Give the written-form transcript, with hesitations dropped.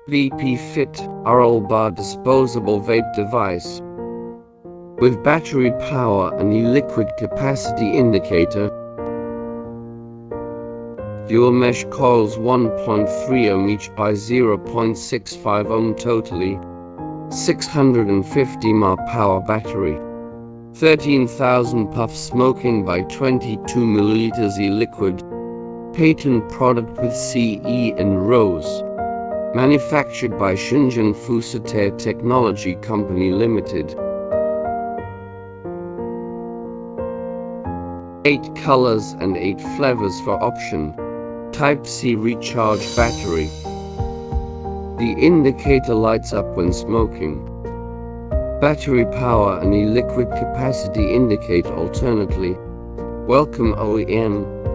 VP Fit Arobar disposable vape device. With battery power and e-liquid capacity indicator. Dual mesh coils 1.3 ohm each by 0.65 ohm totally. 650 mAh power battery. 13,000 puff smoking by 22 ml e-liquid. Patent product with CE and Rose. Manufactured by Shenzhen Fusate Technology Company Limited. 8 colors and 8 flavors for option. Type-C recharge battery. The indicator lights up when smoking. Battery power and e-liquid capacity indicate alternately. Welcome OEM.